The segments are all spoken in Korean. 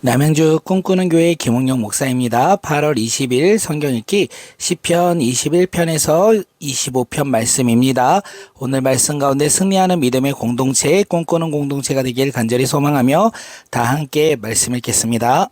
남양주 꿈꾸는 교회 김홍영 목사입니다. 8월 20일 성경 읽기 시편 21편에서 25편 말씀입니다. 오늘 말씀 가운데 승리하는 믿음의 공동체, 꿈꾸는 공동체가 되길 간절히 소망하며 다 함께 말씀 읽겠습니다.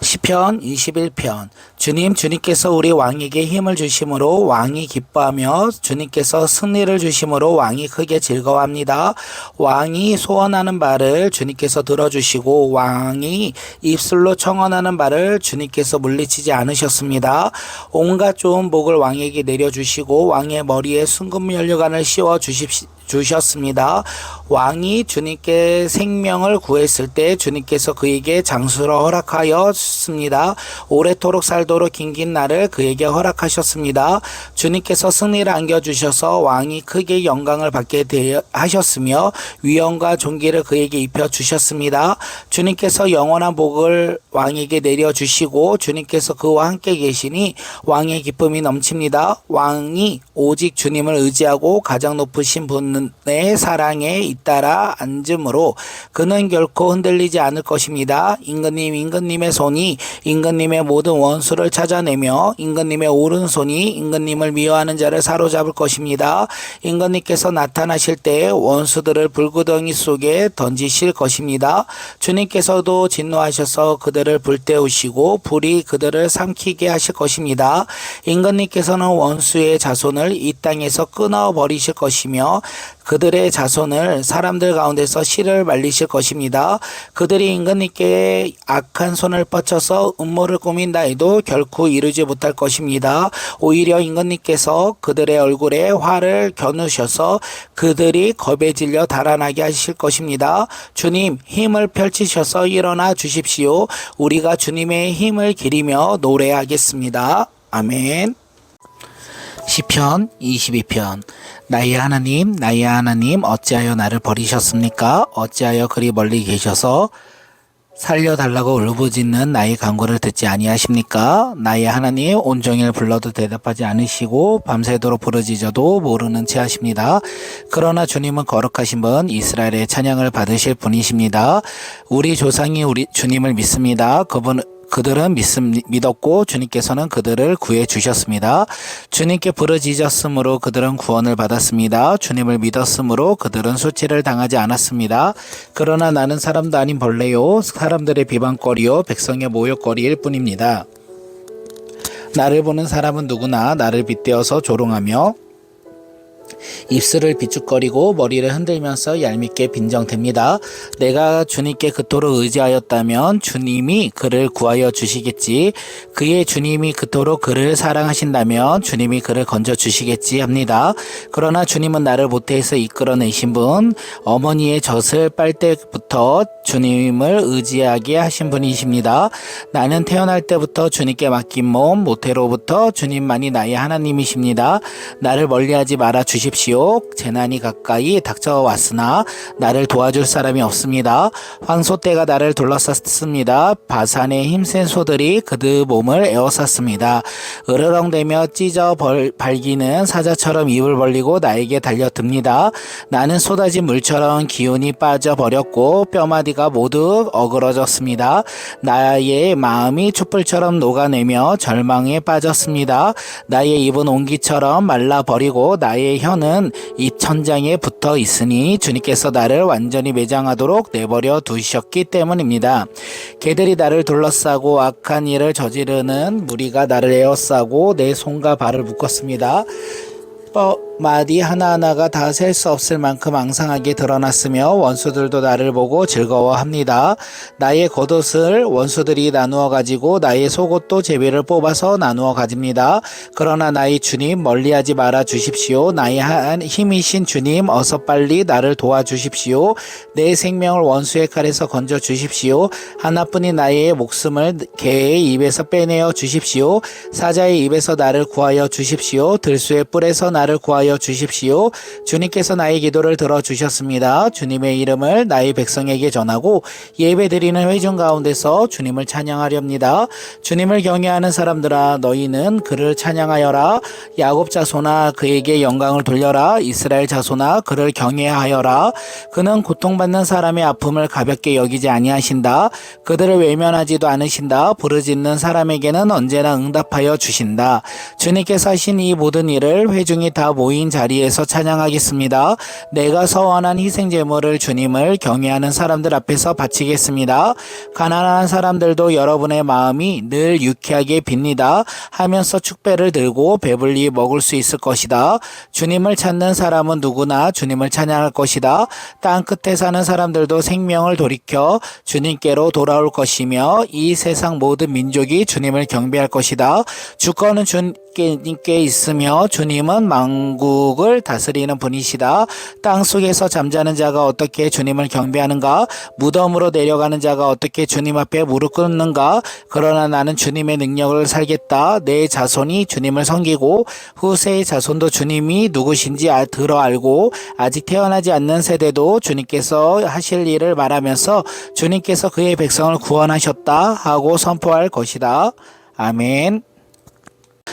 시편 21편. 주님께서 우리 왕에게 힘을 주심으로 왕이 기뻐하며 주님께서 승리를 주심으로 왕이 크게 즐거워합니다. 왕이 소원하는 말을 주님께서 들어주시고 왕이 입술로 청언하는 말을 주님께서 물리치지 않으셨습니다. 온갖 좋은 복을 왕에게 내려주시고 왕의 머리에 순금면류관을 씌워 주셨습니다. 왕이 주님께 생명을 구했을 때 주님께서 그에게 장수를 허락하였습니다. 오래도록 살도록 긴긴 날을 그에게 허락하셨습니다. 주님께서 승리를 안겨주셔서 왕이 크게 영광을 받게 하셨으며 위엄과 존귀를 그에게 입혀주셨습니다. 주님께서 영원한 복을 왕에게 내려주시고 주님께서 그와 함께 계시니 왕의 기쁨이 넘칩니다. 왕이 오직 주님을 의지하고 가장 높으신 분의 사랑에 잇따라 앉으므로 그는 결코 흔들리지 않을 것입니다. 임금님의 손이 임금님의 모든 원수를 찾아내며 임금님의 오른손이 임금님을 미워하는 자를 사로잡을 것입니다. 임금님께서 나타나실 때 원수들을 불구덩이 속에 던지실 것입니다. 주님께서도 진노하셔서 그들을 불태우시고 불이 그들을 삼키게 하실 것입니다. 임금님께서는 원수의 자손을 이 땅에서 끊어버리실 것이며 그들의 자손을 사람들 가운데서 씨를 말리실 것입니다. 그들이 임금님께 악한 손을 뻗쳐서 음모를 꾸민다 해도 결코 이루지 못할 것입니다. 오히려 임금님께서 그들의 얼굴에 화를 겨누셔서 그들이 겁에 질려 달아나게 하실 것입니다. 주님, 힘을 펼치셔서 일어나 주십시오. 우리가 주님의 힘을 기리며 노래하겠습니다. 아멘. 시편 22편. 나의 하나님 어찌하여 나를 버리셨습니까? 어찌하여 그리 멀리 계셔서 살려달라고 울부짖는 나의 간구를 듣지 아니하십니까? 나의 하나님, 온종일 불러도 대답하지 않으시고 밤새도록 부르짖어도 모르는 채 하십니다. 그러나 주님은 거룩하신 분, 이스라엘의 찬양을 받으실 분이십니다. 우리 조상이 주님을 믿습니다. 그들은 믿었고 주님께서는 그들을 구해 주셨습니다. 주님께 부르짖었으므로 그들은 구원을 받았습니다. 주님을 믿었으므로 그들은 수치를 당하지 않았습니다. 그러나 나는 사람도 아닌 벌레요, 사람들의 비방거리요, 백성의 모욕거리일 뿐입니다. 나를 보는 사람은 누구나 나를 빗대어서 조롱하며 입술을 비축거리고 머리를 흔들면서 얄밉게 빈정댑니다. 내가 주님께 그토록 의지하였다면 주님이 그를 구하여 주시겠지. 그의 주님이 그토록 그를 사랑하신다면 주님이 그를 건져 주시겠지 합니다. 그러나 주님은 나를 모태에서 이끌어내신 분, 어머니의 젖을 빨 때부터 주님을 의지하게 하신 분이십니다. 나는 태어날 때부터 주님께 맡긴 몸, 모태로부터 주님만이 나의 하나님이십니다. 나를 멀리하지 말아 주십시오. 재난이 가까이 닥쳐왔으나 나를 도와줄 사람이 없습니다. 황소떼가 나를 둘러쌌습니다. 바산의 힘센 소들이 그들 몸을 에워쌌습니다. 으르렁대며 찢어 발기는 사자처럼 입을 벌리고 나에게 달려듭니다. 나는 쏟아진 물처럼 기운이 빠져버렸고 뼈마디가 모두 어그러졌습니다. 나의 마음이 촛불처럼 녹아내며 절망에 빠졌습니다. 나의 입은 옹기처럼 말라버리고 나의 혀는 입 천장에 붙어 있으니 주님께서 나를 완전히 매장하도록 내버려 두셨기 때문입니다. 개들이 나를 둘러싸고 악한 일을 저지르는 무리가 나를 에워싸고 내 손과 발을 묶었습니다. 마디 하나하나가 다 셀 수 없을 만큼 앙상하게 드러났으며 원수들도 나를 보고 즐거워합니다. 나의 겉옷을 원수들이 나누어 가지고 나의 속옷도 제비를 뽑아서 나누어 가집니다. 그러나 나의 주님, 멀리하지 말아 주십시오. 나의 힘이신 주님, 어서 빨리 나를 도와주십시오. 내 생명을 원수의 칼에서 건져 주십시오. 하나뿐인 나의 목숨을 개의 입에서 빼내어 주십시오. 사자의 입에서 나를 구하여 주십시오. 들소의 뿔에서 나를 구하여 응답하여 주십시오. 주님께서 나의 기도를 들어주셨습니다. 주님의 이름을 나의 백성에게 전하고 예배드리는 회중 가운데서 주님을 찬양하렵니다. 주님을 경외하는 사람들아 너희는 그를 찬양하여라. 야곱 자손아 그에게 영광을 돌려라. 이스라엘 자손아 그를 경외하여라. 그는 고통받는 사람의 아픔을 가볍게 여기지 아니하신다. 그들을 외면하지도 않으신다. 부르짖는 사람에게는 언제나 응답하여 주신다. 주님께서 하신 이 모든 일을 회중이 다 모인 자리에서 찬양하겠습니다. 내가 서원한 희생 제물을 주님을 경외하는 사람들 앞에서 바치겠습니다. 가난한 사람들도 여러분의 마음이 늘 유쾌하게 빕니다 하면서 축배를 들고 배불리 먹을 수 있을 것이다. 주님을 찾는 사람은 누구나 주님을 찬양할 것이다. 땅 끝에 사는 사람들도 생명을 돌이켜 주님께로 돌아올 것이며 이 세상 모든 민족이 주님을 경배할 것이다. 주권은 주님께 있으며 주님은 만국을 다스리는 분이시다. 땅 속에서 잠자는 자가 어떻게 주님을 경배하는가? 무덤으로 내려가는 자가 어떻게 주님 앞에 무릎 꿇는가? 그러나 나는 주님의 능력을 살겠다. 내 자손이 주님을 섬기고 후세의 자손도 주님이 누구신지 들어 알고 아직 태어나지 않는 세대도 주님께서 하실 일을 말하면서 주님께서 그의 백성을 구원하셨다 하고 선포할 것이다. 아멘.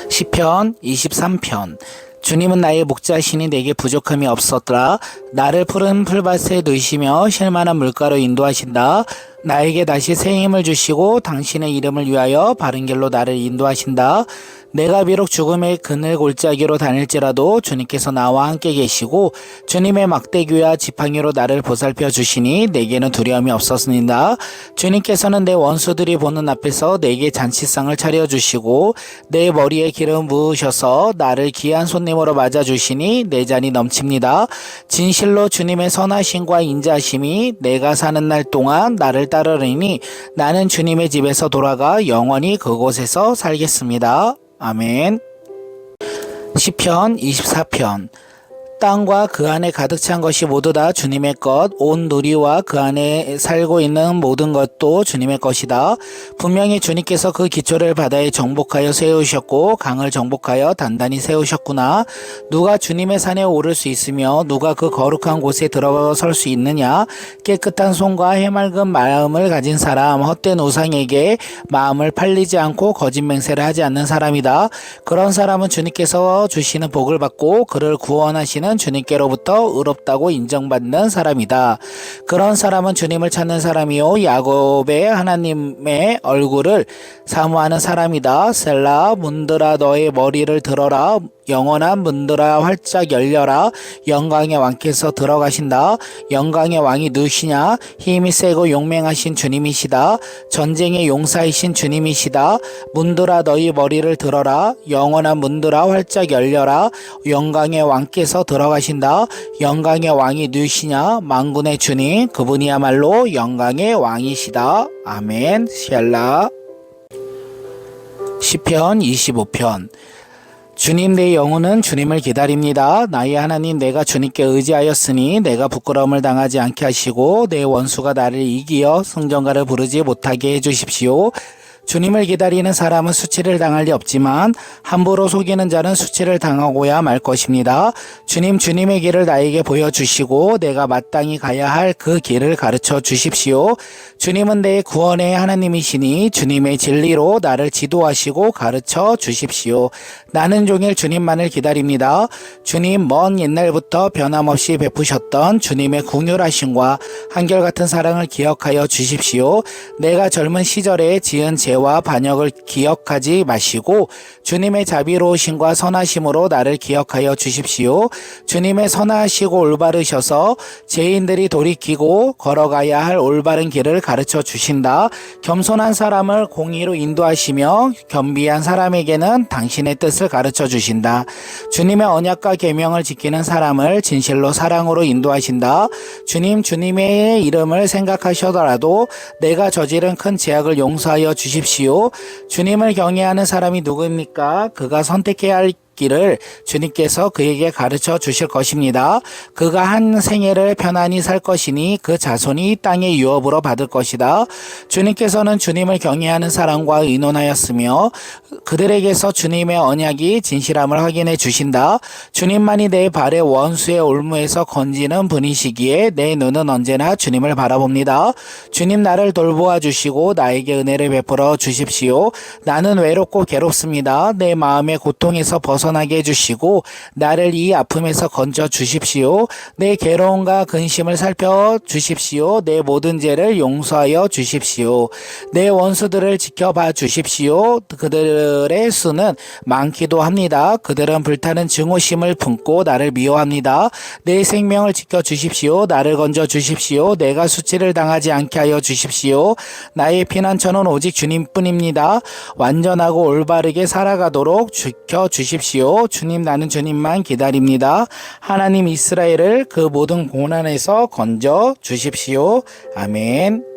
시편 23편. 주님은 나의 목자시니 내게 부족함이 없었더라. 나를 푸른 풀밭에 누이시며 쉴만한 물가로 인도하신다. 나에게 다시 새 힘을 주시고 당신의 이름을 위하여 바른 길로 나를 인도하신다. 내가 비록 죽음의 그늘 골짜기로 다닐지라도 주님께서 나와 함께 계시고 주님의 막대기와 지팡이로 나를 보살펴 주시니 내게는 두려움이 없었습니다. 주님께서는 내 원수들이 보는 앞에서 내게 잔치상을 차려주시고 내 머리에 기름 부으셔서 나를 귀한 손님으로 맞아주시니 내 잔이 넘칩니다. 진실로 주님의 선하심과 인자하심이 내가 사는 날 동안 나를 따르리니 나는 주님의 집에서 돌아가 영원히 그곳에서 살겠습니다. 아멘. 시편 24편. 땅과 그 안에 가득 찬 것이 모두 다 주님의 것, 온 누리와 그 안에 살고 있는 모든 것도 주님의 것이다. 분명히 주님께서 그 기초를 바다에 정복하여 세우셨고 강을 정복하여 단단히 세우셨구나. 누가 주님의 산에 오를 수 있으며 누가 그 거룩한 곳에 들어설 수 있느냐? 깨끗한 손과 해맑은 마음을 가진 사람, 헛된 우상에게 마음을 팔리지 않고 거짓 맹세를 하지 않는 사람이다. 그런 사람은 주님께서 주시는 복을 받고 그를 구원하시는 주님께로부터 의롭다고 인정받는 사람이다. 그런 사람은 주님을 찾는 사람이요 야곱의 하나님의 얼굴을 사모하는 사람이다. 셀라. 문들아 너의 머리를 들어라. 영원한 문들아 활짝 열려라. 영광의 왕께서 들어가신다. 영광의 왕이 누구시냐? 힘이 세고 용맹하신 주님이시다. 전쟁의 용사이신 주님이시다. 문들아 너희 머리를 들어라. 영원한 문들아 활짝 열려라. 영광의 왕께서 들어가신다. 영광의 왕이 누구시냐? 만군의 주님, 그분이야말로 영광의 왕이시다. 아멘. 샬라. 시편 25편. 주님 내 영혼은 주님을 기다립니다. 나의 하나님 내가 주님께 의지하였으니 내가 부끄러움을 당하지 않게 하시고 내 원수가 나를 이기어 승전가를 부르지 못하게 해주십시오. 주님을 기다리는 사람은 수치를 당할 리 없지만 함부로 속이는 자는 수치를 당하고야 말 것입니다. 주님의 길을 나에게 보여주시고 내가 마땅히 가야 할 그 길을 가르쳐 주십시오. 주님은 내 구원의 하나님이시니 주님의 진리로 나를 지도하시고 가르쳐 주십시오. 나는 종일 주님만을 기다립니다. 주님 먼 옛날부터 변함없이 베푸셨던 주님의 긍휼하심과 한결같은 사랑을 기억하여 주십시오. 내가 젊은 시절에 지은 죄와 반역을 기억하지 마시고 주님의 자비로우심과 선하심으로 나를 기억하여 주십시오. 주님의 선하시고 올바르셔서 죄인들이 돌이키고 걸어가야 할 올바른 길을 가르쳐 주신다. 겸손한 사람을 공의로 인도하시며 겸비한 사람에게는 당신의 뜻을 가르쳐 주신다. 주님의 언약과 계명을 지키는 사람을 진실로 사랑으로 인도하신다. 주님의 이름을 생각하셔더라도 내가 저지른 큰 죄악을 용서하여 주십시오. 주님을 경외하는 사람이 누구입니까? 그가 선택해야 할 길을 주님께서 그에게 가르쳐 주실 것입니다. 그가 한 생애를 편안히 살 것이니 그 자손이 땅의 유업으로 받을 것이다. 주님께서는 주님을 경외하는 사람과 의논하였으며 그들에게서 주님의 언약이 진실함을 확인해 주신다. 주님만이 내 발의 원수의 올무에서 건지는 분이시기에 내 눈은 언제나 주님을 바라봅니다. 주님 나를 돌보아 주시고 나에게 은혜를 베풀어 주십시오. 나는 외롭고 괴롭습니다. 내 마음의 고통에서 벗어나게 해주시고 나를 이 아픔에서 건져 주십시오. 내 괴로움과 근심을 살펴 주십시오. 내 모든 죄를 용서하여 주십시오. 내 원수들을 지켜봐 주십시오. 그들의 수는 많기도 합니다. 그들은 불타는 증오심을 품고 나를 미워합니다. 내 생명을 지켜 주십시오. 나를 건져 주십시오. 내가 수치를 당하지 않게 하여 주십시오. 나의 피난처는 오직 주님뿐입니다. 완전하고 올바르게 살아가도록 지켜 주십시오. 주님, 나는 주님만 기다립니다. 하나님, 이스라엘을 그 모든 고난에서 건져 주십시오. 아멘.